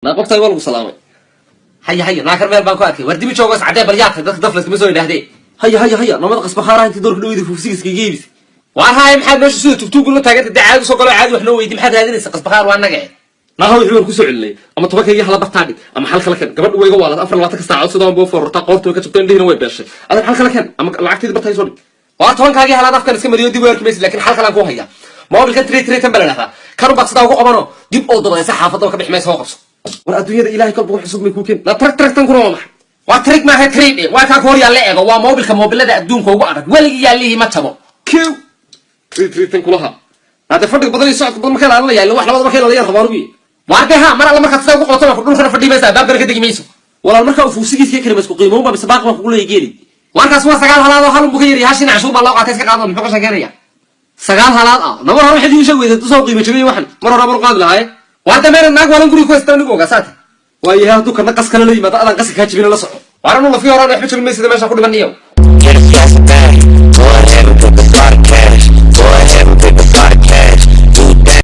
ناقبتي والله سلامي هيا ناكر ميل بان كو arkay war dibi joogo sacade balyaadka dadka daflas ma soo yiraahdee هيا نمد قص بخارا انت دورك dhaweydi fufsigiska geebis waan haay maxaad meesha soo tugtug la taagay dacaad soo galo caadi wax loo weydi maxaad raadinaysa qas bakhaar waa naga ma hawo wuxuu ku soo celinay ama tobankayga hala bartaadhi ama hal kala kan gabadh wayga waalad 24 saacadood sidoo boo forta qoorto ka jabtay indhiina way beeshay adan hal kala kan ama lacagteed bartay soo dhig waa tobankayga hala afkan iska mariyo dib weerkiis laakiin hal kala ku haya moobilka tiri tambalada kanu baqsada ugu qabano dib oo dabaysa xaafadda ka bixmayso oo qabso war adduunyada ilaahay kalbu xusub may ku keen la tartan ku rooma waa trick ma hay trade waa ka hor yaalla eego waa moobilada adduunka ugu adag waligi yaalihi ma tabo kiw tritan kulaha hada fadhiga badan socod badan marka la yaalo wax labada marka la yar rabaarugi waarkaha mar alla marka sida ugu qoto dhulkana fadhiimaysa baabka ka digimayso walaal marka uu fuusigiisa ka kareemas ku qiimo ma bisbaaq ma ku leeyahay warkaas waa sagaal halaad oo halun buka yar yaashin cashuur baa loo qaatay iska qaado muxuu ka shaqeynaya sagaal halaad nabar hore xidii soo weeday soo qiimo jabay waxan mar hore mar qaad lahaay warda meel naag walan guri ku istaan ugu gaasat waayaha hadu kana qas kala leeyimada adan qas ka jibina la soco warano la fiirana waxba jabin meesida meesha ku dhibaniyo